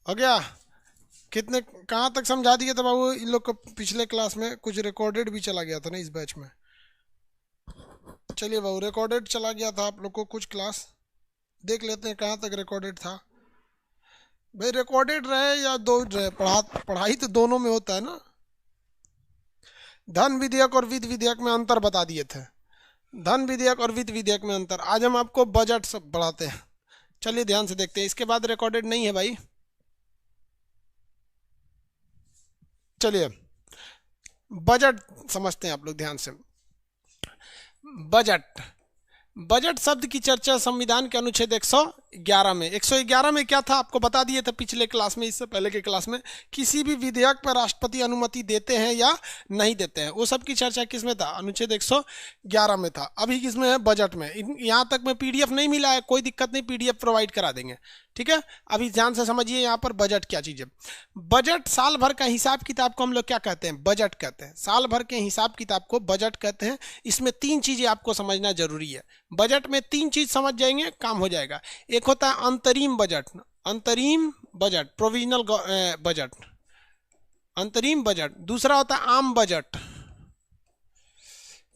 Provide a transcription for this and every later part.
हो गया? कितने कहाँ तक समझा दिए थे बाबू इन लोग को? पिछले क्लास में कुछ रिकॉर्डेड भी चला गया था ना इस बैच में। चलिए बाबू, रिकॉर्डेड चला गया था आप लोग को कुछ क्लास, देख लेते हैं कहाँ तक रिकॉर्डेड था। भाई रिकॉर्डेड रहे या दो रहे, पढ़ाई तो दोनों में होता है ना। धन विधेयक और वित्त विधेयक में अंतर बता दिए थे। धन विधेयक और वित्त विधेयक में अंतर। आज हम आपको बजट सब पढ़ाते हैं। चलिए ध्यान से देखते हैं। इसके बाद रिकॉर्डेड नहीं है भाई। चलिए बजट समझते हैं आप लोग ध्यान से। बजट, बजट शब्द की चर्चा संविधान के अनुच्छेद 111 में। 111 में क्या था आपको बता दिए थे पिछले क्लास में, इससे पहले के क्लास में। किसी भी विधेयक पर राष्ट्रपति अनुमति देते हैं या नहीं देते हैं, वो सब की चर्चा किस में था? अनुच्छेद 111 में था। अभी किस में है? बजट में। यहाँ तक में पीडीएफ नहीं मिला है, कोई दिक्कत नहीं, पीडीएफ प्रोवाइड करा देंगे, ठीक है। अभी ध्यान से समझिए यहाँ पर बजट क्या चीज़ है। बजट साल भर का हिसाब किताब को हम लोग क्या कहते हैं? बजट कहते हैं। साल भर के हिसाब किताब को बजट कहते हैं। इसमें तीन चीजें आपको समझना जरूरी है। बजट में तीन चीज समझ जाएंगे काम हो जाएगा। एक होता है अंतरिम बजट, अंतरिम बजट, प्रोविजनल बजट, अंतरिम बजट। दूसरा होता है आम बजट,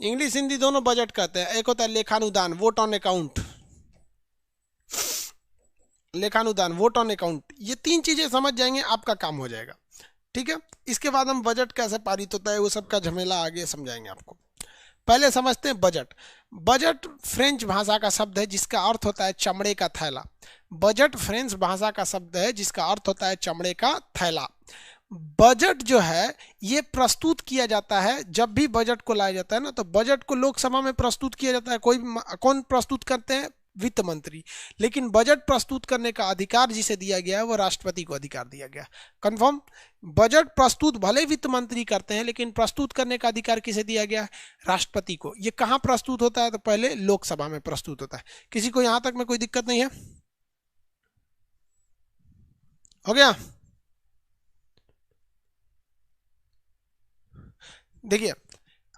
इंग्लिश हिंदी दोनों बजट कहते हैं। एक होता है लेखानुदान, वोट ऑन अकाउंट, लेखानुदान, वोट ऑन अकाउंट। ये तीन चीजें समझ जाएंगे आपका काम हो जाएगा, ठीक है। इसके बाद हम बजट कैसे पारित होता है वो सब का झमेला आगे समझाएंगे आपको। पहले समझते हैं बजट। बजट फ्रेंच भाषा का शब्द है जिसका अर्थ होता है चमड़े का थैला। बजट फ्रेंच भाषा का शब्द है जिसका अर्थ होता है चमड़े का थैला। बजट जो है ये प्रस्तुत किया जाता है, जब भी बजट को लाया जाता है ना, तो बजट को लोकसभा में प्रस्तुत किया जाता है। कौन प्रस्तुत करते हैं? वित्त मंत्री। लेकिन बजट प्रस्तुत करने का अधिकार जिसे दिया गया है वो राष्ट्रपति को अधिकार दिया गया। कंफर्म? बजट प्रस्तुत भले वित्त मंत्री करते हैं, लेकिन प्रस्तुत करने का अधिकार किसे दिया गया है? राष्ट्रपति को। ये कहाँ प्रस्तुत होता है? तो पहले लोकसभा में प्रस्तुत होता है। किसी को यहां तक में कोई दिक्कत नहीं है? हो गया? देखिए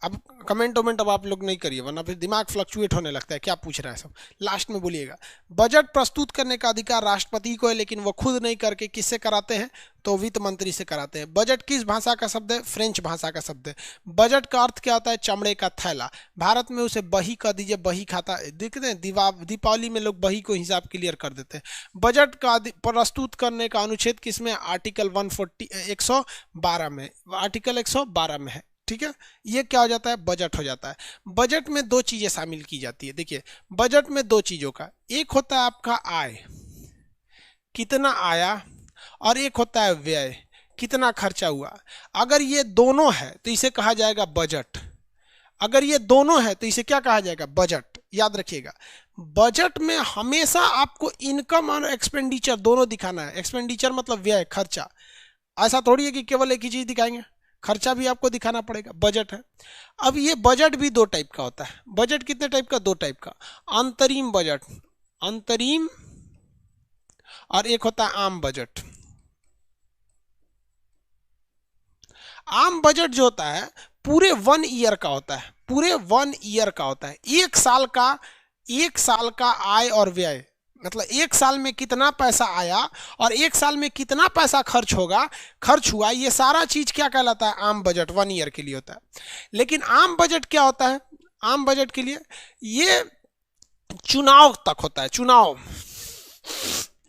अब कमेंट वमेंट अब आप लोग नहीं करिए, वरना फिर दिमाग फ्लक्चुएट होने लगता है, क्या पूछ रहा है सब। लास्ट में बोलिएगा। बजट प्रस्तुत करने का अधिकार राष्ट्रपति को है, लेकिन वो खुद नहीं करके किससे कराते हैं? तो वित्त मंत्री से कराते हैं। बजट किस भाषा का शब्द है? फ्रेंच भाषा का शब्द है। बजट का अर्थ क्या होता है? चमड़े का थैला। भारत में उसे बही कह दीजिए, बही खाता। देखते हैं दीपावली में लोग बही को हिसाब क्लियर कर देते हैं। बजट का प्रस्तुत करने का अनुच्छेद किसमें? आर्टिकल 112 में, आर्टिकल 112 में है, ठीक है। ये क्या हो जाता है? बजट हो जाता है। बजट में दो चीजें शामिल की जाती है। देखिए बजट में दो चीजों का, एक होता है आपका आय, कितना आया, और एक होता है व्यय, कितना खर्चा हुआ। अगर ये दोनों है तो इसे कहा जाएगा बजट। अगर ये दोनों है तो इसे क्या कहा जाएगा? बजट। याद रखिएगा, बजट में हमेशा आपको इनकम और एक्सपेंडिचर दोनों दिखाना है। एक्सपेंडिचर मतलब व्यय, खर्चा। ऐसा थोड़ी है कि केवल एक ही चीज दिखाएंगे, खर्चा भी आपको दिखाना पड़ेगा। बजट है। अब ये बजट भी दो टाइप का होता है। बजट कितने टाइप का? दो टाइप का। अंतरिम बजट, अंतरिम, और एक होता है आम बजट। आम बजट जो होता है पूरे 1 ईयर का होता है, पूरे 1 ईयर का होता है। एक साल का आय और व्यय, मतलब एक साल में कितना पैसा आया और एक साल में कितना पैसा खर्च हुआ, ये सारा चीज क्या कहलाता है? आम बजट 1 ईयर के लिए होता है। लेकिन आम बजट क्या होता है? आम बजट के लिए ये चुनाव तक होता है। चुनाव,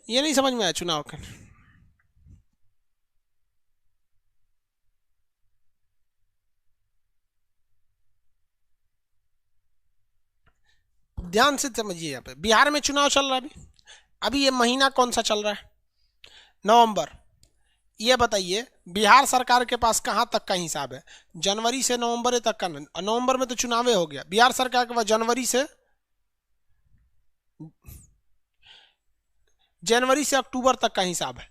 ये नहीं समझ में आया? चुनाव का ध्यान से समझिए। यहाँ पे बिहार में चुनाव चल रहा है अभी ये महीना कौन सा चल रहा है? नवंबर। ये बताइए बिहार सरकार के पास कहाँ तक का हिसाब है? जनवरी से नवंबर तक का। नवंबर में तो चुनाव हो गया। बिहार सरकार के पास जनवरी से अक्टूबर तक का हिसाब है।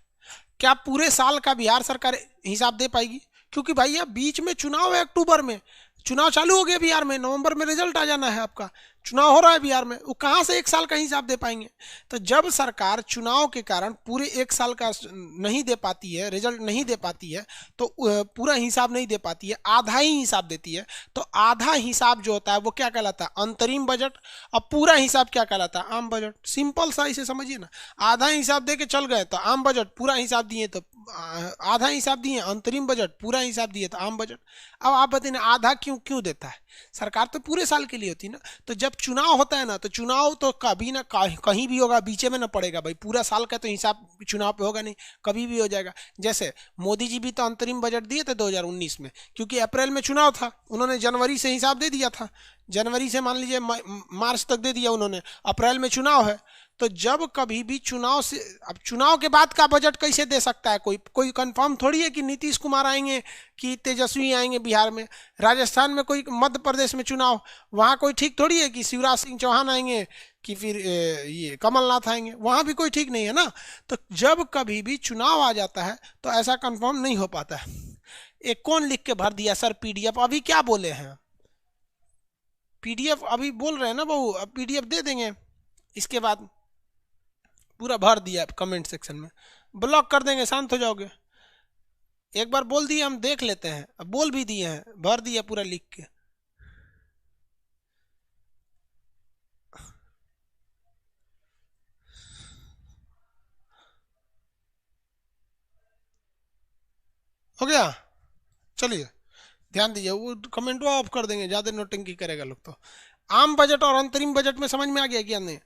क्या पूरे साल का बिहार सरकार हिसाब दे पाएगी? क्योंकि भैया बीच में चुनाव है, अक्टूबर में चुनाव चालू हो गया बिहार में, नवंबर में रिजल्ट आ जाना है आपका। चुनाव हो रहा है बिहार में, वो कहाँ से एक साल का हिसाब दे पाएंगे? तो जब सरकार चुनाव के कारण पूरे एक साल का नहीं दे पाती है, रिजल्ट नहीं दे पाती है, तो पूरा हिसाब नहीं दे पाती है, आधा ही हिसाब देती है, तो आधा हिसाब जो होता है वो क्या कहलाता है? अंतरिम बजट। अब पूरा हिसाब क्या कहलाता है? आम बजट। सिंपल सा इसे समझिए ना, आधा हिसाब दे के चल गए तो आम बजट, पूरा हिसाब दिए तो आधा हिसाब दिए अंतरिम बजट, पूरा हिसाब दिए तो आम बजट। अब आप बताइए आधा क्यों क्यों देता है? सरकार तो पूरे साल के लिए होती है ना। तो जब चुनाव होता है ना, तो चुनाव तो कभी ना कहीं भी होगा, बीचे में ना पड़ेगा भाई, पूरा साल का तो हिसाब चुनाव पे होगा नहीं, कभी भी हो जाएगा। जैसे मोदी जी भी तो अंतरिम बजट दिए थे 2019 में, क्योंकि अप्रैल में चुनाव था, उन्होंने जनवरी से हिसाब दे दिया था, जनवरी से मान लीजिए मार्च तक दे दिया उन्होंने, अप्रैल में चुनाव है। तो जब कभी भी चुनाव से, अब चुनाव के बाद का बजट कैसे दे सकता है कोई कंफर्म थोड़ी है कि नीतीश कुमार आएंगे कि तेजस्वी आएंगे बिहार में, राजस्थान में कोई, मध्य प्रदेश में चुनाव, वहाँ कोई ठीक थोड़ी है कि शिवराज सिंह चौहान आएंगे कि फिर ये कमलनाथ आएंगे, वहाँ भी कोई ठीक नहीं है ना। तो जब कभी भी चुनाव आ जाता है तो ऐसा कंफर्म नहीं हो पाता है। एक कौन लिख के भर दिया सर पीडीएफ? अभी क्या बोले हैं? पीडीएफ अभी बोल रहे हैं ना बहू, अब पीडीएफ दे देंगे इसके बाद। पूरा भर दिया कमेंट सेक्शन में, ब्लॉक कर देंगे, शांत हो जाओगे। एक बार बोल दिए, हम देख लेते हैं, अब बोल भी दिए हैं, भर दिया पूरा लिख के। हो गया, चलिए ध्यान दीजिए, वो कमेंट ऑफ कर देंगे, ज्यादा नोटिंग की करेगा लोग तो। आम बजट और अंतरिम बजट में समझ में आ गया क्या? नहीं,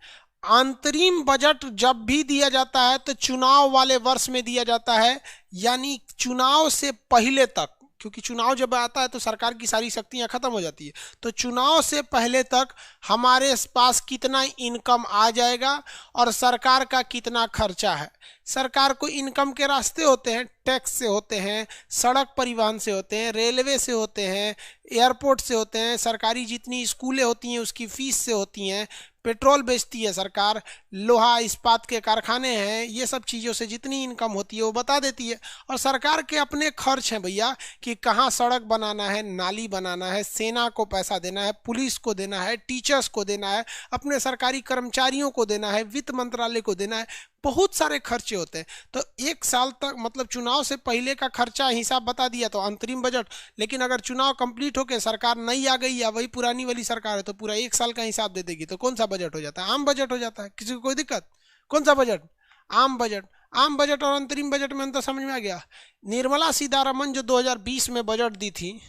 अंतरिम बजट जब भी दिया जाता है तो चुनाव वाले वर्ष में दिया जाता है, यानी चुनाव से पहले तक, क्योंकि चुनाव जब आता है तो सरकार की सारी शक्तियां खत्म हो जाती है। तो चुनाव से पहले तक हमारे पास कितना इनकम आ जाएगा और सरकार का कितना खर्चा है। सरकार को इनकम के रास्ते होते हैं, टैक्स से होते हैं, सड़क परिवहन से होते हैं, रेलवे से होते हैं, एयरपोर्ट से होते हैं, सरकारी जितनी स्कूलें होती हैं उसकी फीस से होती हैं, पेट्रोल बेचती है सरकार, लोहा इस्पात के कारखाने हैं, ये सब चीज़ों से जितनी इनकम होती है वो बता देती है। और सरकार के अपने खर्च हैं भैया, कि कहाँ सड़क बनाना है, नाली बनाना है, सेना को पैसा देना है, पुलिस को देना है, टीचर्स को देना है, अपने सरकारी कर्मचारियों को देना है, वित्त मंत्रालय को देना है, बहुत सारे खर्चे होते हैं। तो एक साल तक, मतलब चुनाव से पहले का खर्चा हिसाब बता दिया तो अंतरिम बजट। लेकिन अगर चुनाव कंप्लीट होकर सरकार नई आ गई या वही पुरानी वाली सरकार है तो पूरा एक साल का हिसाब दे देगी, तो कौन सा बजट हो जाता है? आम बजट हो जाता है। किसी को कोई दिक्कत? कौन सा बजट? आम बजट। आम बजट और अंतरिम बजट में अंतर समझ में आ गया? निर्मला सीतारमन जो 2020 में बजट दी थी,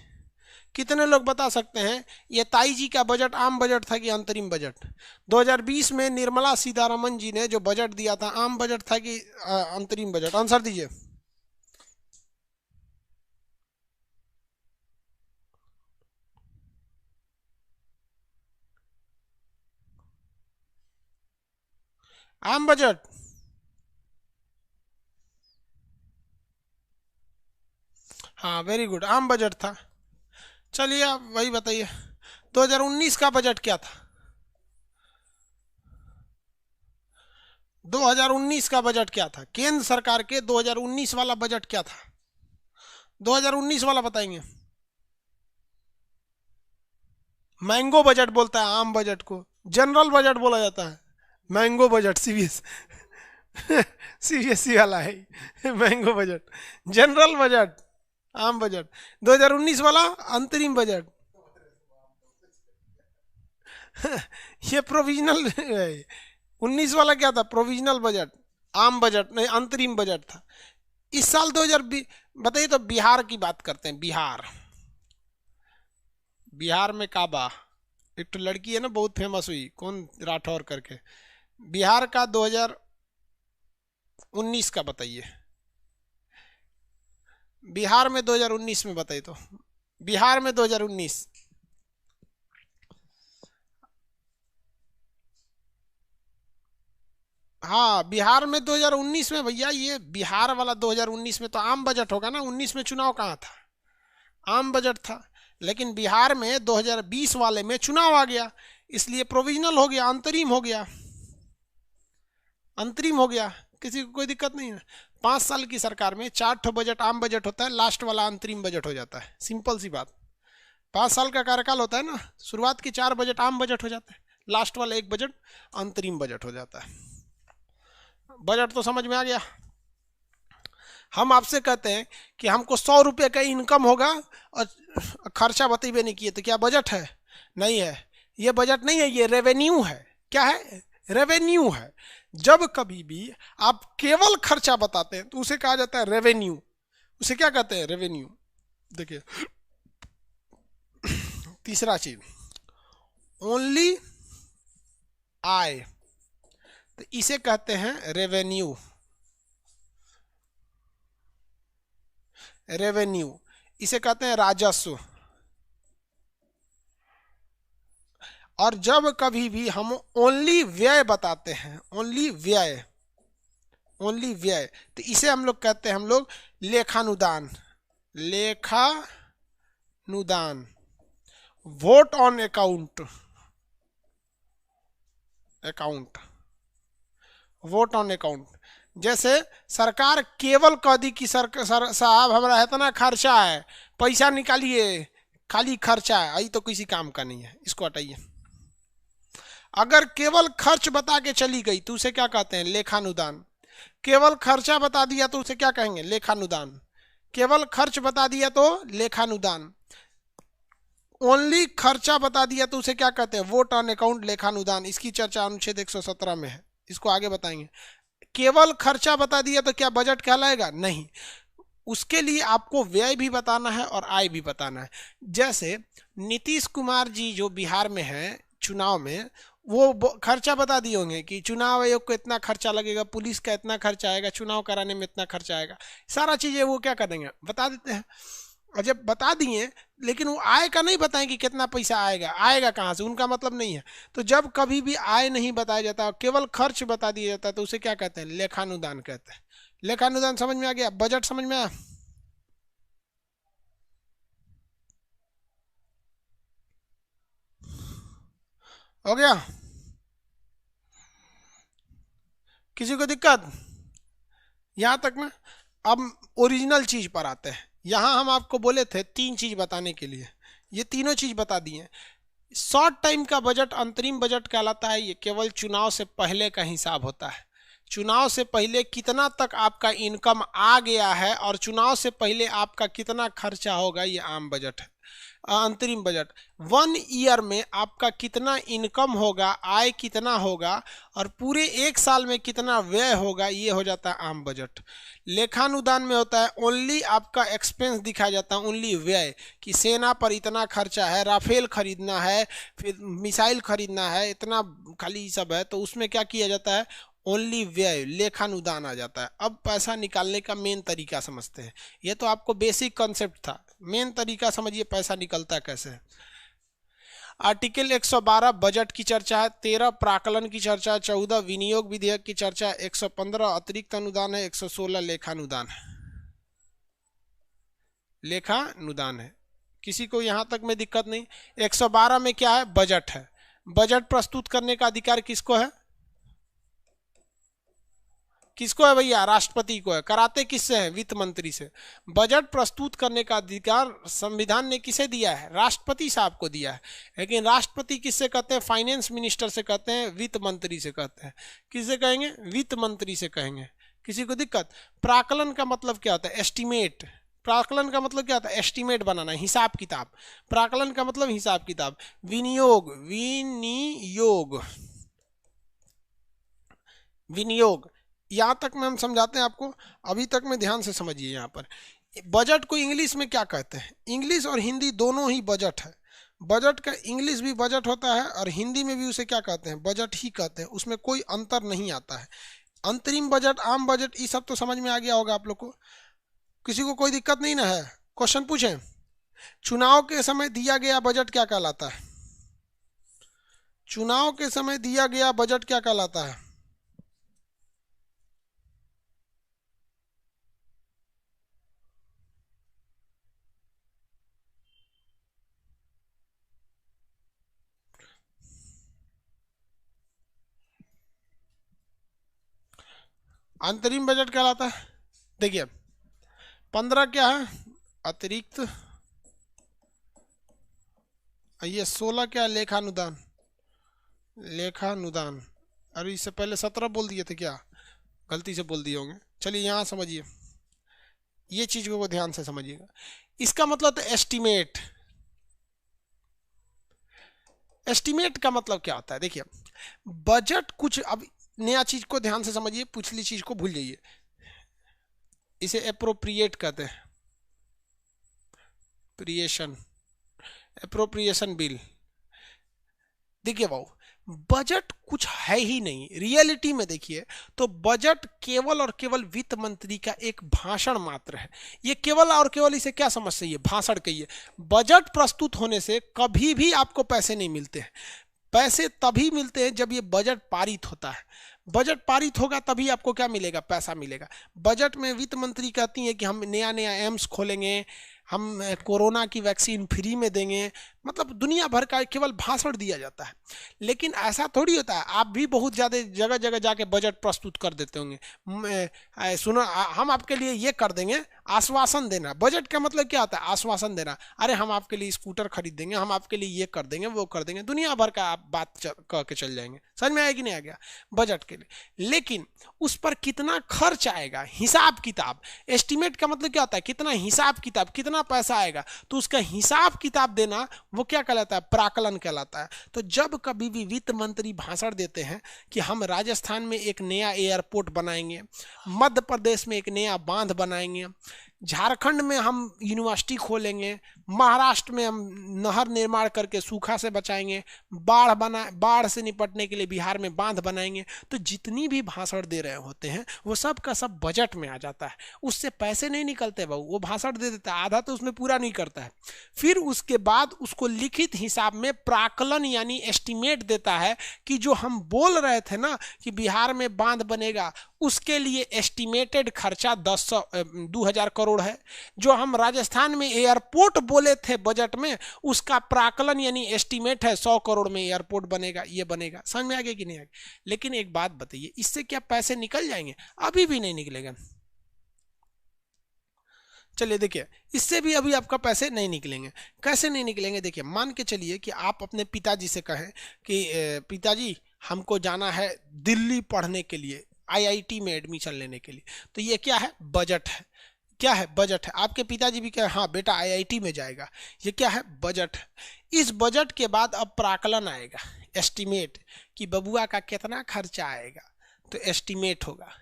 कितने लोग बता सकते हैं ये ताई जी का बजट आम बजट था कि अंतरिम बजट? 2020 में निर्मला सीतारमन जी ने जो बजट दिया था, आम बजट था कि अंतरिम बजट? आंसर दीजिए। आम बजट। हाँ वेरी गुड, आम बजट था। चलिए आप वही बताइए, 2019 का बजट क्या था? 2019 का बजट क्या था? केंद्र सरकार के 2019 वाला बजट क्या था? 2019 वाला बताएंगे। मैंगो बजट बोलता है आम बजट को, जनरल बजट बोला जाता है। मैंगो बजट सीबीएस सीबीएसई वाला है मैंगो बजट। जनरल बजट आम बजट, 2019 वाला अंतरिम बजट ये प्रोविजनल है। 19 वाला क्या था? प्रोविजनल बजट, आम बजट नहीं, अंतरिम बजट था। इस साल 2020 बताइए। तो बिहार की बात करते हैं। बिहार, बिहार में काबा, एक तो लड़की है ना बहुत फेमस हुई, कौन, राठौर करके। बिहार का 2019 का बताइए। बिहार में 2019 में बताइए तो। बिहार में 2019, हाँ बिहार में 2019 में भैया, ये बिहार वाला 2019 में तो आम बजट होगा ना, 19 में चुनाव कहाँ था? आम बजट था। लेकिन बिहार में 2020 वाले में चुनाव आ गया, इसलिए प्रोविजनल हो गया, अंतरिम हो गया, अंतरिम हो गया। किसी को कोई दिक्कत नहीं है। 5 साल की सरकार में 4 बजट आम बजट होता है, लास्ट वाला अंतरिम बजट हो जाता है। सिंपल सी बात, 5 साल का कार्यकाल होता है ना, शुरुआत के 4 बजट आम बजट हो जाता है, लास्ट वाला एक बजट अंतरिम बजट हो जाता है। बजट तो समझ में आ गया। हम आपसे कहते हैं कि हमको 100 रुपये का इनकम होगा और खर्चा बतेबे नहीं किए, तो क्या बजट है? नहीं है, ये बजट नहीं है, ये रेवेन्यू है। क्या है? रेवेन्यू है। जब कभी भी आप केवल खर्चा बताते हैं तो उसे कहा जाता है रेवेन्यू। उसे क्या कहते हैं? रेवेन्यू। देखिए तीसरा चीज, ओनली आय, तो इसे कहते हैं रेवेन्यू। रेवेन्यू इसे कहते हैं राजस्व। और जब कभी भी हम ओनली व्यय बताते हैं, ओनली व्यय, ओनली व्यय, तो इसे हम लोग कहते हैं, हम लोग लेखानुदान। लेखानुदान। Vote on account, account, vote on account. जैसे सरकार केवल कह दी कि साहब हमारा इतना खर्चा है, पैसा निकालिए, खाली खर्चा है, आई तो किसी काम का नहीं है, इसको हटाइए। अगर केवल खर्च बता के चली गई तो उसे क्या कहते हैं? लेखानुदान। केवल खर्चा बता दिया तो उसे क्या कहेंगे? लेखानुदान। केवल खर्च बता दिया तो लेखानुदान। ओनली खर्चा बता दिया तो उसे क्या कहते हैं? वोट ऑन अकाउंट, लेखानुदान। इसकी चर्चा अनुच्छेद 117 में है, इसको आगे बताएंगे। केवल खर्चा बता दिया तो क्या बजट कहलाएगा? नहीं, उसके लिए आपको व्यय भी बताना है और आय भी बताना है। जैसे नीतीश कुमार जी जो बिहार में है चुनाव में, वो खर्चा बता दिए होंगे कि चुनाव आयोग को इतना खर्चा लगेगा, पुलिस का इतना खर्चा आएगा, चुनाव कराने में इतना खर्चा आएगा, सारा चीजें वो क्या कर देंगे? बता देते हैं। और जब बता दिए लेकिन वो आय का नहीं बताएं कि कितना पैसा आएगा, आएगा कहाँ से, उनका मतलब नहीं है। तो जब कभी भी आय नहीं बताया जाता, केवल खर्च बता दिया जाता है, तो उसे क्या कहते हैं? लेखानुदान कहते हैं। लेखानुदान समझ में आ गया? बजट समझ में आया? हो गया? किसी को दिक्कत? यहां तक ना। अब ओरिजिनल चीज पर आते हैं। यहां हम आपको बोले थे 3 चीज बताने के लिए, ये तीनों चीज बता दिए। शॉर्ट टाइम का बजट अंतरिम बजट कहलाता है। ये केवल चुनाव से पहले का हिसाब होता है। चुनाव से पहले कितना तक आपका इनकम आ गया है और चुनाव से पहले आपका कितना खर्चा होगा, ये आम बजट है। अंतरिम बजट 1 ईयर में आपका कितना इनकम होगा, आय कितना होगा और पूरे 1 साल में कितना व्यय होगा, ये हो जाता है आम बजट। लेखानुदान में होता है ओनली आपका एक्सपेंस दिखाया जाता है, ओनली व्यय, कि सेना पर इतना खर्चा है, राफेल खरीदना है, फिर मिसाइल खरीदना है, इतना खाली सब है, तो उसमें क्या किया जाता है? ओनली व्यय, लेखानुदान आ जाता है। अब पैसा निकालने का मेन तरीका समझते हैं। ये तो आपको बेसिक कॉन्सेप्ट था, मेन तरीका समझिए पैसा निकलता कैसे है। आर्टिकल 112 बजट की चर्चा है, 13 प्राकलन की चर्चा है, 14 विनियोग विधेयक की चर्चा है, 115 अतिरिक्त अनुदान है, 116 लेखानुदान है। लेखानुदान है, किसी को यहां तक में दिक्कत नहीं। 112 में क्या है? बजट है। बजट प्रस्तुत करने का अधिकार किसको है? किसको है भैया? राष्ट्रपति को है। कराते किससे है? वित्त मंत्री से। बजट प्रस्तुत करने का अधिकार संविधान ने किसे दिया है? राष्ट्रपति साहब को दिया है। लेकिन राष्ट्रपति किससे कहते हैं? फाइनेंस मिनिस्टर से कहते हैं, वित्त मंत्री से कहते हैं। किससे कहेंगे? वित्त मंत्री से कहेंगे। किसी को दिक्कत? प्राकलन का मतलब क्या होता है? एस्टिमेट। प्राकलन का मतलब क्या होता है? एस्टिमेट बनाना, हिसाब किताब। प्राकलन का मतलब हिसाब किताब। विनियोग, विनियोग, विनियोग, यहाँ तक में हम समझाते हैं आपको, अभी तक में ध्यान से समझिए। यहाँ पर बजट को इंग्लिश में क्या कहते हैं? इंग्लिश और हिंदी दोनों ही बजट है। बजट का इंग्लिश भी बजट होता है और हिंदी में भी उसे क्या कहते हैं? बजट ही कहते हैं, उसमें कोई अंतर नहीं आता है। अंतरिम बजट, आम बजट, ये सब तो समझ में आ गया होगा आप लोग को। किसी को कोई दिक्कत नहीं ना है? क्वेश्चन पूछें, चुनाव के समय दिया गया बजट क्या कहलाता है? चुनाव के समय दिया गया बजट क्या कहलाता है? अंतरिम बजट कहलाता है। देखिए 15 क्या है? अतिरिक्त, ये 16 क्या है? लेखानुदान। लेखानुदान, अरे इससे पहले 17 बोल दिए थे क्या, गलती से बोल दिए होंगे। चलिए यहाँ समझिए, ये चीज को ध्यान से समझिएगा। इसका मतलब तो एस्टिमेट, एस्टिमेट का मतलब क्या होता है, देखिए बजट कुछ, अब नया चीज को ध्यान से समझिए, पिछली चीज को भूल जाइए। इसे एप्रोप्रिएट कहते हैं, प्रिएशन, एप्रोप्रिएशन बिल। देखिए भाऊ, बजट कुछ है ही नहीं रियलिटी में। देखिए तो बजट केवल और केवल वित्त मंत्री का एक भाषण मात्र है। ये केवल और केवल, इसे क्या समझ चाहिए, भाषण कहिए। बजट प्रस्तुत होने से कभी भी आपको पैसे नहीं मिलते हैं। पैसे तभी मिलते हैं जब ये बजट पारित होता है। बजट पारित होगा तभी आपको क्या मिलेगा, पैसा मिलेगा। बजट में वित्त मंत्री कहती है कि हम नया नया एम्स खोलेंगे, हम कोरोना की वैक्सीन फ्री में देंगे, मतलब दुनिया भर का केवल भाषण दिया जाता है। लेकिन ऐसा थोड़ी होता है, आप भी बहुत ज़्यादा जगह जगह जाके बजट प्रस्तुत कर देते होंगे। सुनो हम आपके लिए ये कर देंगे, आश्वासन देना। बजट का मतलब क्या होता है, आश्वासन देना। अरे हम आपके लिए स्कूटर खरीद देंगे, हम आपके लिए ये कर देंगे, वो कर देंगे, दुनिया भर का आप बात कह के चल जाएंगे। समझ में आया कि नहीं आ गया, बजट के लिए। लेकिन उस पर कितना खर्च आएगा, हिसाब किताब। एस्टिमेट का मतलब क्या होता है, कितना हिसाब किताब, कितना पैसा आएगा, तो उसका हिसाब किताब देना वो क्या कहलाता है, प्राकलन कहलाता है। तो जब कभी भी वित्त मंत्री भाषण देते हैं कि हम राजस्थान में एक नया एयरपोर्ट बनाएंगे, मध्य प्रदेश में एक नया बांध बनाएंगे, झारखंड में हम यूनिवर्सिटी खोलेंगे, महाराष्ट्र में हम नहर निर्माण करके सूखा से बचाएंगे, बाढ़ से निपटने के लिए बिहार में बांध बनाएंगे, तो जितनी भी भाषण दे रहे होते हैं वो सब का सब बजट में आ जाता है। उससे पैसे नहीं निकलते भाऊ, वो भाषण दे देता है, आधा तो उसमें पूरा नहीं करता है। फिर उसके बाद उसको लिखित हिसाब में प्राकलन यानी एस्टिमेट देता है कि जो हम बोल रहे थे ना कि बिहार में बांध बनेगा, उसके लिए एस्टिमेटेड खर्चा 2000 करोड़ है। जो हम राजस्थान में एयरपोर्ट बोले थे बजट में, उसका प्राकलन यानी एस्टिमेट है 100 करोड़ में एयरपोर्ट बनेगा, ये बनेगा। समझ में आ गया कि नहीं आ गया। लेकिन एक बात बताइए, इससे क्या पैसे निकल जाएंगे? अभी भी नहीं निकलेगा। चलिए देखिए, इससे भी अभी आपका पैसे नहीं निकलेंगे। कैसे नहीं निकलेंगे, देखिए मान के चलिए कि आप अपने पिताजी से कहें कि पिताजी हमको जाना है दिल्ली पढ़ने के लिए, आईआईटी में एडमिशन लेने के लिए। तो ये क्या है, बजट है। क्या है, बजट है। आपके पिताजी भी कहे हाँ बेटा आईआईटी में जाएगा, ये क्या है, बजट है। इस बजट के बाद अब प्राकलन आएगा, एस्टिमेट, कि बबुआ का कितना खर्चा आएगा, तो एस्टिमेट होगा।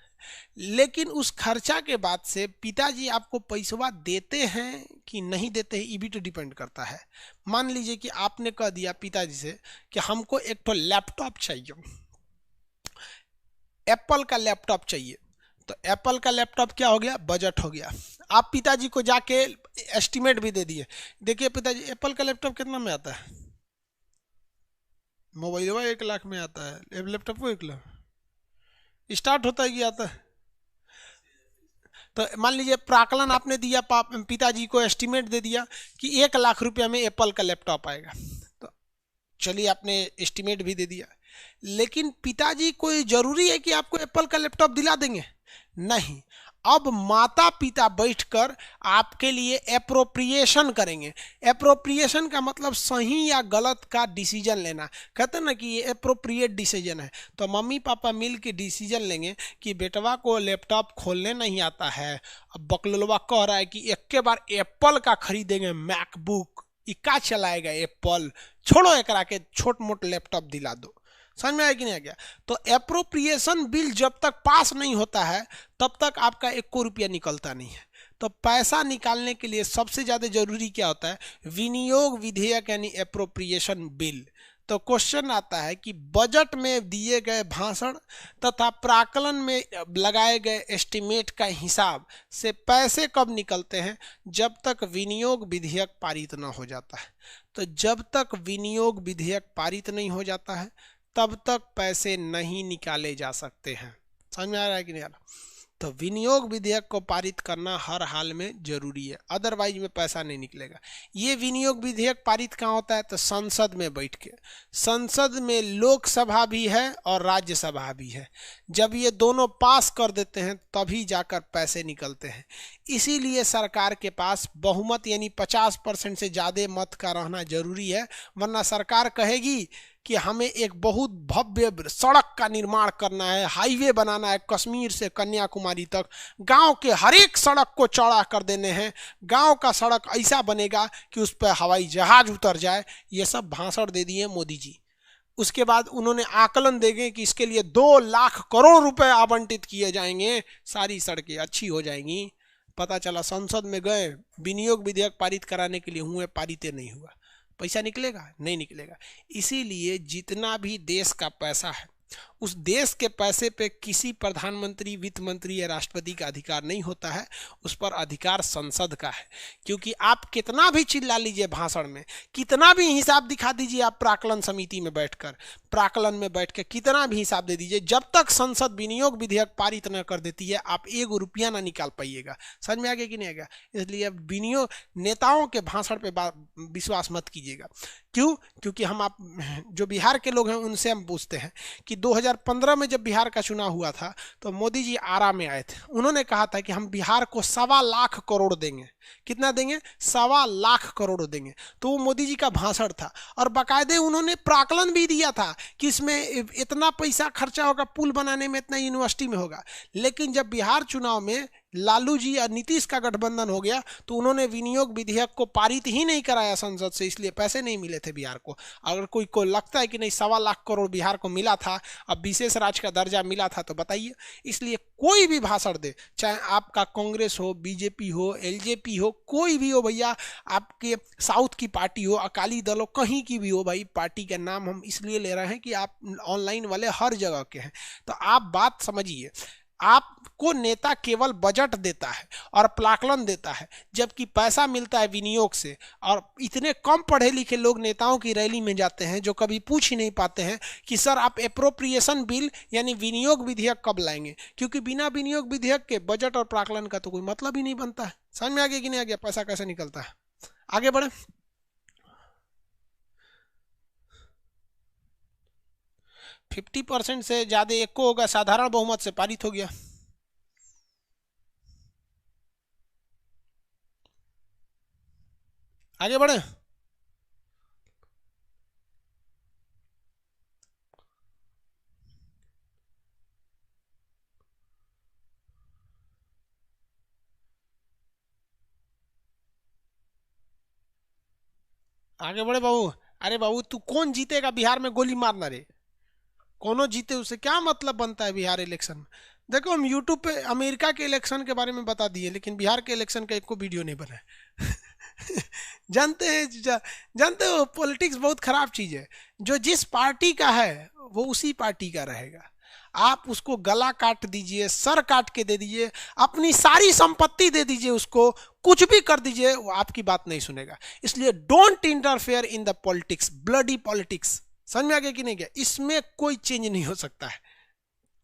लेकिन उस खर्चा के बाद से पिताजी आपको पैसा देते हैं कि नहीं देते हैं, ये भी तो डिपेंड करता है। मान लीजिए कि आपने कह दिया पिताजी से कि हमको एक तो लैपटॉप चाहिए, एप्पल का लैपटॉप चाहिए, तो एप्पल का लैपटॉप क्या हो गया, बजट हो गया। आप पिताजी को जाके एस्टिमेट भी दे दिए, देखिए पिताजी एप्पल का लैपटॉप कितना में आता है, मोबाइल 1 लाख में आता है, लैपटॉप को 1 लाख स्टार्ट होता है कि आता है। तो मान लीजिए प्राकलन आपने दिया, पिताजी को एस्टिमेट दे दिया कि 1 लाख रुपया में एप्पल का लैपटॉप आएगा, तो चलिए आपने एस्टिमेट भी दे दिया। लेकिन पिताजी को जरूरी है कि आपको एप्पल का लैपटॉप दिला देंगे? नहीं। अब माता पिता बैठकर आपके लिए एप्रोप्रिएशन करेंगे। एप्रोप्रिएशन का मतलब सही या गलत का डिसीजन लेना। कहते हैं ना कि ये एप्रोप्रिएट डिसीजन है। तो मम्मी पापा मिल के डिसीजन लेंगे कि बेटवा को लैपटॉप खोलने नहीं आता है, अब बकलोलवा कह रहा है कि एक के बार एप्पल का खरीदेंगे, मैकबुक, इका चलाएगा एप्पल, छोड़ो एकरा के छोट मोट लैपटॉप दिला दो। समझ में आया कि नहीं आ गया। तो एप्रोप्रिएशन बिल जब तक पास नहीं होता है तब तक आपका 1 रुपया निकलता नहीं है। तो पैसा निकालने के लिए सबसे ज्यादा जरूरी क्या होता है, विनियोग विधेयक यानी एप्रोप्रिएशन बिल। तो क्वेश्चन आता है कि बजट में दिए गए भाषण तथा प्राकलन में लगाए गए एस्टिमेट का हिसाब से पैसे कब निकलते हैं, जब तक विनियोग विधेयक पारित न हो जाता है। तो जब तक विनियोग विधेयक पारित नहीं हो जाता है तब तक पैसे नहीं निकाले जा सकते हैं। समझ में आ रहा है कि नहीं आ रहा। तो विनियोग विधेयक को पारित करना हर हाल में जरूरी है, अदरवाइज में पैसा नहीं निकलेगा। ये विनियोग विधेयक पारित कहाँ होता है, तो संसद में बैठ के। संसद में लोकसभा भी है और राज्यसभा भी है। जब ये दोनों पास कर देते हैं तभी जाकर पैसे निकलते हैं। इसीलिए सरकार के पास बहुमत यानी 50% से ज़्यादा मत का रहना जरूरी है, वरना सरकार कहेगी कि हमें एक बहुत भव्य सड़क का निर्माण करना है, हाईवे बनाना है कश्मीर से कन्याकुमारी तक, गांव के हर एक सड़क को चौड़ा कर देने हैं, गांव का सड़क ऐसा बनेगा कि उस पर हवाई जहाज उतर जाए। ये सब भाषण दे दिए मोदी जी। उसके बाद उन्होंने आकलन देंगे कि इसके लिए 2 लाख करोड़ रुपए आवंटित किए जाएंगे, सारी सड़कें अच्छी हो जाएंगी। पता चला संसद में गए, विनियोग विधेयक पारित कराने के लिए हुए, पारित नहीं हुआ। पैसा निकलेगा? नहीं निकलेगा। इसीलिए जितना भी देश का पैसा है, उस देश के पैसे पे किसी प्रधानमंत्री, वित्त मंत्री या राष्ट्रपति का अधिकार नहीं होता है, उस पर अधिकार संसद का है। क्योंकि आप कितना भी चिल्ला लीजिए भाषण में, कितना भी हिसाब दिखा दीजिए, आप प्राक्कलन समिति में बैठकर, प्राक्कलन में बैठ के कितना भी हिसाब दे दीजिए, जब तक संसद विनियोग विधेयक पारित न कर देती है, आप 1 रुपया ना निकाल पाइएगा। समझ में आ गया कि नहीं आ गया? इसलिए अब विनियोग नेताओं के भाषण पे विश्वास मत कीजिएगा। क्यों? क्योंकि हम आप जो बिहार के लोग हैं उनसे हम पूछते हैं कि 2015 में जब बिहार का चुनाव हुआ था तो मोदी जी आरा में आए थे, उन्होंने कहा था कि हम बिहार को 1.25 लाख करोड़ देंगे। कितना देंगे? 1.25 लाख करोड़ देंगे। तो वो मोदी जी का भाषण था, और बाकायदे उन्होंने प्राक्कलन भी दिया था कि इसमें इतना पैसा खर्चा होगा, पुल बनाने में इतना, यूनिवर्सिटी में होगा। लेकिन जब बिहार चुनाव में लालू जी और नीतीश का गठबंधन हो गया तो उन्होंने विनियोग विधेयक को पारित ही नहीं कराया संसद से, इसलिए पैसे नहीं मिले थे बिहार को। अगर कोई को लगता है कि नहीं 1.25 लाख करोड़ बिहार को मिला था, अब विशेष राज्य का दर्जा मिला था, तो बताइए। इसलिए कोई भी भाषण दे, चाहे आपका कांग्रेस हो, बीजेपी हो, एलजेपी हो, कोई भी हो भैया, आपके साउथ की पार्टी हो, अकाली दल हो, कहीं की भी हो भाई, पार्टी का नाम हम इसलिए ले रहे हैं कि आप ऑनलाइन वाले हर जगह के हैं, तो आप बात समझिए। आपको नेता केवल बजट देता है और प्राक्कलन देता है, जबकि पैसा मिलता है विनियोग से। और इतने कम पढ़े लिखे लोग नेताओं की रैली में जाते हैं जो कभी पूछ ही नहीं पाते हैं कि सर आप एप्रोप्रिएशन बिल यानी विनियोग विधेयक कब लाएंगे, क्योंकि बिना विनियोग विधेयक के बजट और प्राक्कलन का तो कोई मतलब ही नहीं बनता है। समझ में आ गया कि नहीं आ गया? पैसा कैसे निकलता है। आगे बढ़े। 50% से ज्यादा एक को होगा, साधारण बहुमत से पारित हो गया। आगे बढ़े। आगे बढ़े बाबू। अरे बाबू, तू कौन जीतेगा बिहार में गोली मारना रे? कोनो जीते उससे क्या मतलब बनता है बिहार इलेक्शन में? देखो, हम यूट्यूब पे अमेरिका के इलेक्शन के बारे में बता दिए, लेकिन बिहार के इलेक्शन का एक को वीडियो नहीं बना है। जानते हैं, जानते हो पॉलिटिक्स बहुत खराब चीज है। जो जिस पार्टी का है वो उसी पार्टी का रहेगा। आप उसको गला काट दीजिए, सर काट के दे दीजिए, अपनी सारी संपत्ति दे दीजिए उसको, कुछ भी कर दीजिए, वो आपकी बात नहीं सुनेगा। इसलिए don't interfere in the politics, bloody politics. समझ में आ गया कि नहीं गया? इसमें कोई चेंज नहीं हो सकता है।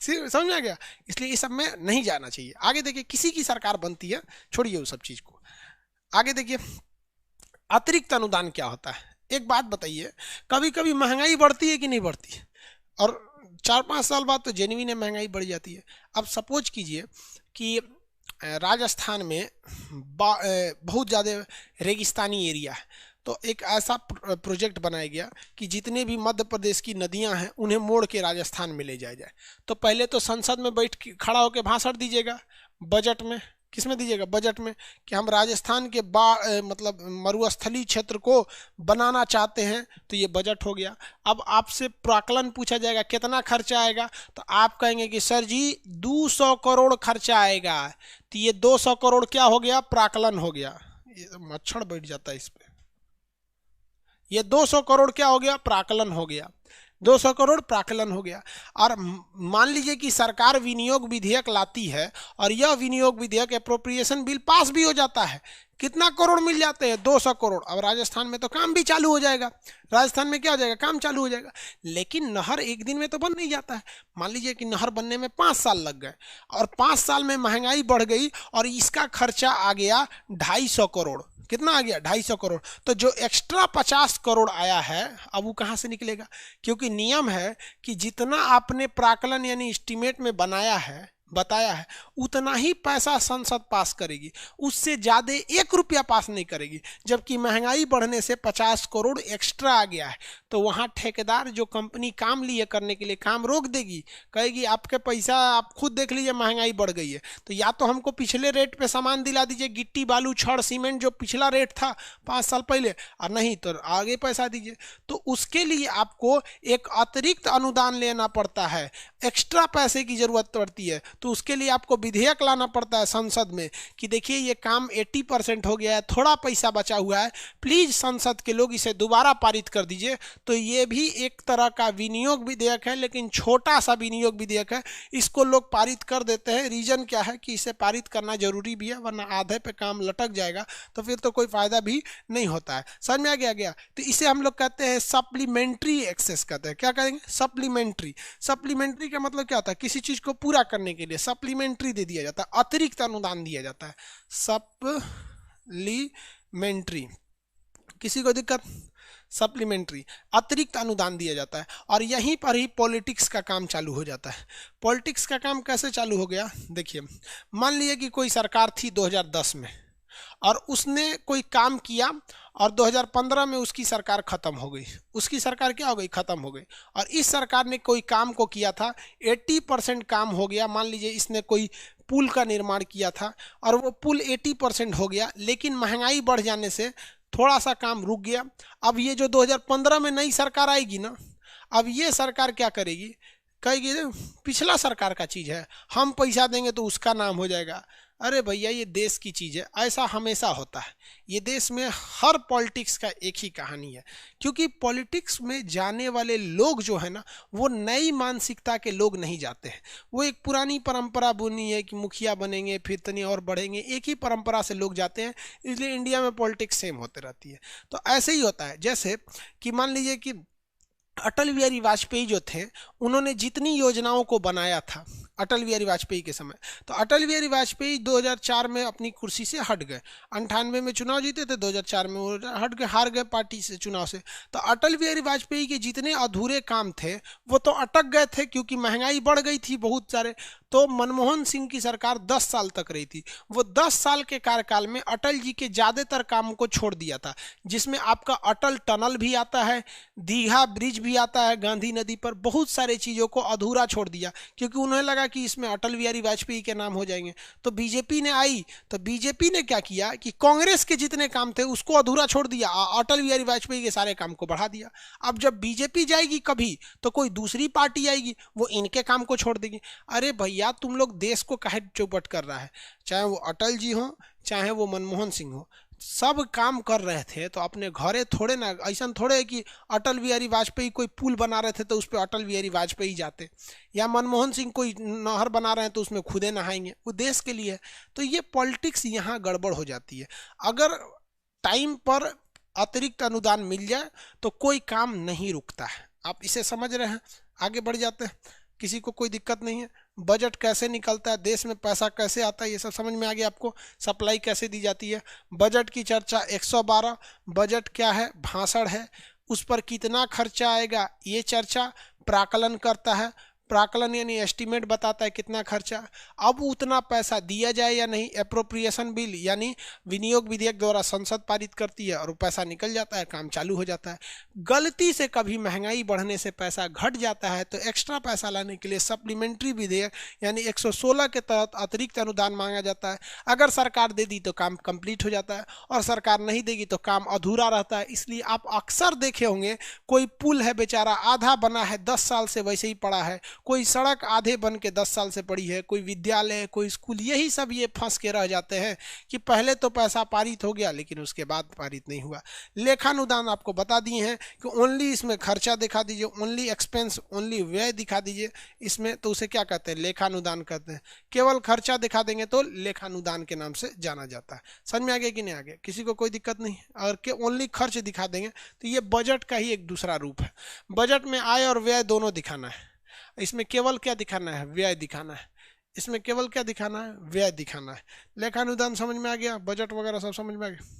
समझ में आ गया? इसलिए इस सब में नहीं जाना चाहिए। आगे देखिए, किसी की सरकार बनती है, छोड़िए उस सब चीज को। आगे देखिए, अतिरिक्त अनुदान क्या होता है। एक बात बताइए, कभी कभी महंगाई बढ़ती है कि नहीं बढ़ती है? और 4-5 साल बाद तो जेन्युइन महंगाई बढ़ जाती है। अब सपोज कीजिए कि राजस्थान में बहुत ज़्यादा रेगिस्तानी एरिया है, तो एक ऐसा प्रोजेक्ट बनाया गया कि जितने भी मध्य प्रदेश की नदियां हैं उन्हें मोड़ के राजस्थान में ले जाया जाए। तो पहले तो संसद में बैठ के खड़ा होकर भाषण दीजिएगा, बजट में। किस में दीजिएगा? बजट में, कि हम राजस्थान के मतलब मरुस्थलीय क्षेत्र को बनाना चाहते हैं, तो ये बजट हो गया। अब आपसे प्राक्कलन पूछा जाएगा कितना खर्चा आएगा, तो आप कहेंगे कि सर जी 200 करोड़ खर्चा आएगा। तो ये 200 करोड़ क्या हो गया? प्राक्कलन हो गया। ये मच्छर बैठ जाता है इस पे। ये 200 करोड़ क्या हो गया? प्राक्कलन हो गया। 200 करोड़ प्राक्कलन हो गया। और मान लीजिए कि सरकार विनियोग विधेयक लाती है और यह विनियोग विधेयक एप्रोप्रिएशन बिल पास भी हो जाता है। कितना करोड़ मिल जाते हैं? 200 करोड़। अब राजस्थान में तो काम भी चालू हो जाएगा। राजस्थान में क्या हो जाएगा? काम चालू हो जाएगा। लेकिन नहर एक दिन में तो बन नहीं जाता है। मान लीजिए कि नहर बनने में 5 साल लग गए और 5 साल में महंगाई बढ़ गई और इसका खर्चा आ गया 250 करोड़। कितना आ गया? 250 करोड़। तो जो एक्स्ट्रा 50 करोड़ आया है, अब वो कहाँ से निकलेगा? क्योंकि नियम है कि जितना आपने प्राक्कलन यानी एस्टीमेट में बनाया है, बताया है, उतना ही पैसा संसद पास करेगी, उससे ज्यादा 1 रुपया पास नहीं करेगी। जबकि महंगाई बढ़ने से 50 करोड़ एक्स्ट्रा आ गया है, तो वहां ठेकेदार जो कंपनी काम लिए करने के लिए काम रोक देगी, कहेगी आपके पैसा आप खुद देख लीजिए, महंगाई बढ़ गई है, तो या तो हमको पिछले रेट पे सामान दिला दीजिए, गिट्टी बालू छड़ सीमेंट जो पिछला रेट था 5 साल पहले, और नहीं तो आगे पैसा दीजिए। तो उसके लिए आपको एक अतिरिक्त अनुदान लेना पड़ता है, एक्स्ट्रा पैसे की जरूरत पड़ती है। तो उसके लिए आपको विधेयक लाना पड़ता है संसद में कि देखिए ये काम 80% हो गया है, थोड़ा पैसा बचा हुआ है, प्लीज संसद के लोग इसे दोबारा पारित कर दीजिए। तो ये भी एक तरह का विनियोग विधेयक है, लेकिन छोटा सा विनियोग विधेयक है, इसको लोग पारित कर देते हैं। रीजन क्या है कि इसे पारित करना जरूरी भी है, वरना आधे पे काम लटक जाएगा, तो फिर तो कोई फायदा भी नहीं होता है। समझ में आ गया? तो इसे हम लोग कहते हैं सप्लीमेंट्री एक्सेस कहते हैं। क्या कहेंगे? सप्लीमेंट्री। सप्लीमेंट्री का मतलब क्या होता है? किसी चीज को पूरा करने के लिए सप्लीमेंट्री दे दिया जाता है, अतिरिक्त अनुदान दिया जाता है, सप्लीमेंट्री। किसी को दिक्कत? सप्लीमेंट्री, अतिरिक्त अनुदान दिया जाता है। और यहीं पर ही पॉलिटिक्स का काम चालू हो जाता है। पॉलिटिक्स का काम कैसे चालू हो गया? देखिए, मान लीजिए कि कोई सरकार थी 2010 में, और उसने कोई काम किया, और 2015 में उसकी सरकार खत्म हो गई। उसकी सरकार क्या हो गई? खत्म हो गई। और इस सरकार ने कोई काम को किया था, 80% काम हो गया। मान लीजिए इसने कोई पुल का निर्माण किया था, और वो पुल 80% हो गया, लेकिन महंगाई बढ़ जाने से थोड़ा सा काम रुक गया। अब ये जो 2015 में नई सरकार आएगी ना, अब ये सरकार क्या करेगी? कहेगी पिछला सरकार का चीज है, हम पैसा देंगे तो उसका नाम हो जाएगा। अरे भैया, ये देश की चीज है, ऐसा हमेशा होता है। ये देश में हर पॉलिटिक्स का एक ही कहानी है, क्योंकि पॉलिटिक्स में जाने वाले लोग जो है ना, वो नई मानसिकता के लोग नहीं जाते हैं। वो एक पुरानी परंपरा बुनी है कि मुखिया बनेंगे फिर तनी और बढ़ेंगे, एक ही परंपरा से लोग जाते हैं। इसलिए इंडिया में पॉलिटिक्स सेम होते रहती है। तो ऐसे ही होता है, जैसे कि मान लीजिए कि अटल बिहारी वाजपेयी जो थे, उन्होंने जितनी योजनाओं को बनाया था अटल बिहारी वाजपेयी के समय, तो अटल बिहारी वाजपेयी 2004 में अपनी कुर्सी से हट गए। 98 में चुनाव जीते थे, 2004 में वो हट गए, हार गए पार्टी से चुनाव से। तो अटल बिहारी वाजपेयी के जितने अधूरे काम थे वो तो अटक गए थे, क्योंकि महंगाई बढ़ गई थी बहुत सारे। तो मनमोहन सिंह की सरकार 10 साल तक रही थी। वो 10 साल के कार्यकाल में अटल जी के ज्यादातर कामों को छोड़ दिया था, जिसमें आपका अटल टनल भी आता है, दीघा ब्रिज भी आता है गांधी नदी पर, बहुत सारे चीजों को अधूरा छोड़ दिया, क्योंकि उन्हें लगा कि इसमें अटल बिहारी वाजपेयी के नाम हो जाएंगे। तो बीजेपी ने आई, तो बीजेपी ने क्या किया कि कांग्रेस के जितने काम थे उसको अधूरा छोड़ दिया, अटल बिहारी वाजपेयी के सारे काम को बढ़ा दिया। अब जब बीजेपी जाएगी कभी, तो कोई दूसरी पार्टी आएगी, वो इनके काम को छोड़ देगी। अरे भैया, तुम लोग देश को काहे चौपट कर रहा है? चाहे वो अटल जी हो, चाहे वो मनमोहन सिंह हो, सब काम कर रहे थे तो अपने घरे थोड़े ना, ऐसा थोड़े है कि अटल बिहारी वाजपेयी कोई पुल बना रहे थे तो उस पर अटल बिहारी वाजपेयी जाते, या मनमोहन सिंह कोई नहर बना रहे हैं तो उसमें खुदे नहाएंगे, वो देश के लिए है। तो ये पॉलिटिक्स यहाँ गड़बड़ हो जाती है। अगर टाइम पर अतिरिक्त अनुदान मिल जाए तो कोई काम नहीं रुकता है। आप इसे समझ रहे हैं? आगे बढ़ जाते हैं, किसी को कोई दिक्कत नहीं है। बजट कैसे निकलता है, देश में पैसा कैसे आता है, ये सब समझ में आ गया आपको। सप्लाई कैसे दी जाती है। बजट की चर्चा 112। बजट क्या है? भाषण है। उस पर कितना खर्चा आएगा ये चर्चा प्राकलन करता है। प्राकलन यानी एस्टीमेट बताता है कितना खर्चा। अब उतना पैसा दिया जाए या नहीं, एप्रोप्रिएशन बिल यानी विनियोग विधेयक द्वारा संसद पारित करती है और वो पैसा निकल जाता है, काम चालू हो जाता है। गलती से कभी महंगाई बढ़ने से पैसा घट जाता है तो एक्स्ट्रा पैसा लाने के लिए सप्लीमेंट्री विधेयक यानी 116 के तहत अतिरिक्त अनुदान मांगा जाता है। अगर सरकार दे दी तो काम कंप्लीट हो जाता है, और सरकार नहीं देगी तो काम अधूरा रहता है। इसलिए आप अक्सर देखे होंगे, कोई पुल है बेचारा आधा बना है, 10 साल से वैसे ही पड़ा है, कोई सड़क आधे बन के 10 साल से पड़ी है, कोई विद्यालय, कोई स्कूल, यही सब ये फंस के रह जाते हैं कि पहले तो पैसा पारित हो गया लेकिन उसके बाद पारित नहीं हुआ। लेखानुदान आपको बता दिए हैं कि ओनली इसमें खर्चा दिखा दीजिए, ओनली एक्सपेंस, ओनली व्यय दिखा दीजिए इसमें, तो उसे क्या कहते हैं? लेखानुदान कहते हैं। केवल खर्चा दिखा देंगे तो लेखानुदान के नाम से जाना जाता है। समझ में आ गया कि नहीं आ गया? किसी को कोई दिक्कत नहीं? और के ओनली खर्च दिखा देंगे तो ये बजट का ही एक दूसरा रूप है। बजट में आय और व्यय दोनों दिखाना है। इसमें केवल क्या दिखाना है? व्यय दिखाना है। इसमें केवल क्या दिखाना है? व्यय दिखाना है। लेखानुदान समझ में आ गया, बजट वगैरह सब समझ में आ गया।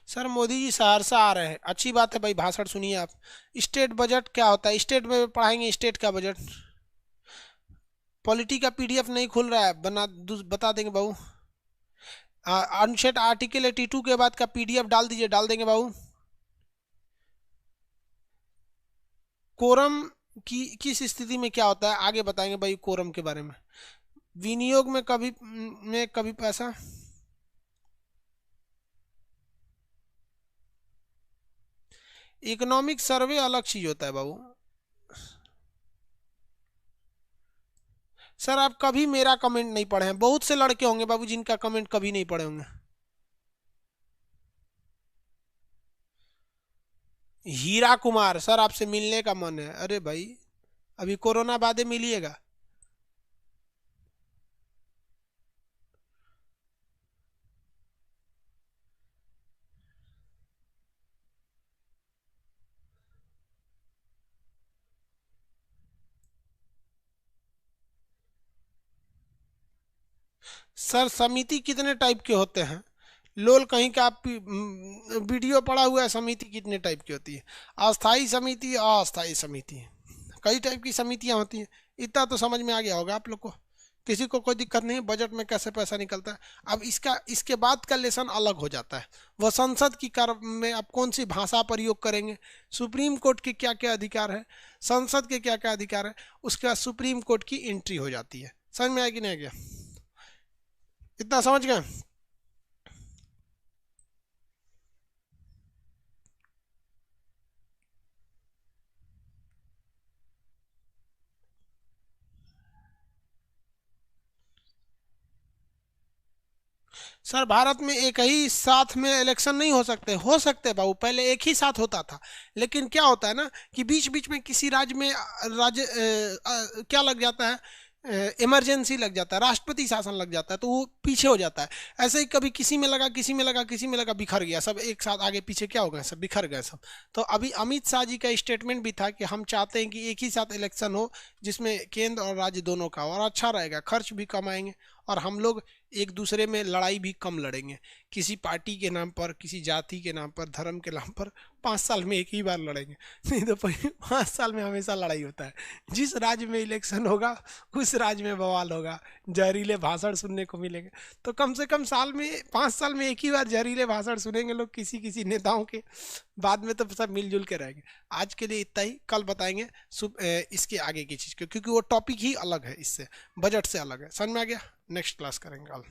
सर मोदी जी सहरसा आ रहे हैं, अच्छी बात है भाई, भाषण सुनिए आप। स्टेट बजट क्या होता है, स्टेट में पढ़ाएंगे स्टेट का बजट। पॉलिटी का पीडीएफ नहीं खुल रहा है, बता देंगे बाबू। अनुच्छेद आर्टिकल 82 के बाद का पीडीएफ डाल दीजिए, डाल देंगे बाबू। कोरम की किस स्थिति में क्या होता है आगे बताएंगे भाई, कोरम के बारे में। विनियोग में कभी पैसा। इकोनॉमिक सर्वे अलग चीज होता है बाबू। सर आप कभी मेरा कमेंट नहीं पढ़े हैं, बहुत से लड़के होंगे बाबू जिनका कमेंट कभी नहीं पढ़े होंगे। हीरा कुमार, सर आपसे मिलने का मन है। अरे भाई अभी कोरोना बादे मिलिएगा। सर समिति कितने टाइप के होते हैं? लोल कहीं का वीडियो पड़ा हुआ है, समिति कितने टाइप की होती है? अस्थाई समिति, अस्थाई समिति, कई टाइप की समितियां होती हैं। इतना तो समझ में आ गया होगा आप लोग को, किसी को कोई दिक्कत नहीं। बजट में कैसे पैसा निकलता है, अब इसके बाद का लेसन अलग हो जाता है। वह संसद की कार्य में आप कौन सी भाषा प्रयोग करेंगे, सुप्रीम कोर्ट के क्या क्या अधिकार है, संसद के क्या क्या अधिकार है, उसके बाद सुप्रीम कोर्ट की एंट्री हो जाती है। समझ में आया कि नहीं आ गया? इतना समझ गए? सर भारत में एक ही साथ में इलेक्शन नहीं हो सकते बाबू, पहले एक ही साथ होता था। लेकिन क्या होता है ना कि बीच बीच में किसी राज्य में क्या लग जाता है, इमरजेंसी लग जाता है, राष्ट्रपति शासन लग जाता है, तो वो पीछे हो जाता है। ऐसे ही कभी किसी में लगा, किसी में लगा, किसी में लगा, बिखर गया सब एक साथ, आगे पीछे क्या हो गए सब, बिखर गए सब। तो अभी अमित शाह जी का स्टेटमेंट भी था कि हम चाहते हैं कि एक ही साथ इलेक्शन हो जिसमें केंद्र और राज्य दोनों का हो, और अच्छा रहेगा, खर्च भी कम आएंगे, और हम लोग एक दूसरे में लड़ाई भी कम लड़ेंगे। किसी पार्टी के नाम पर, किसी जाति के नाम पर, धर्म के नाम पर 5 साल में एक ही बार लड़ेंगे, नहीं तो 5 साल में हमेशा लड़ाई होता है। जिस राज्य में इलेक्शन होगा उस राज्य में बवाल होगा, जहरीले भाषण सुनने को मिलेंगे। तो कम से कम 5 साल में एक ही बार जहरीले भाषण सुनेंगे लोग किसी किसी नेताओं के, बाद में तो सब मिलजुल के रहेंगे। आज के लिए इतना ही, कल बताएंगे इसके आगे की चीज़, क्योंकि वो टॉपिक ही अलग है, इससे बजट से अलग है। समझ में आ गया? नेक्स्ट क्लास करेंगे कल।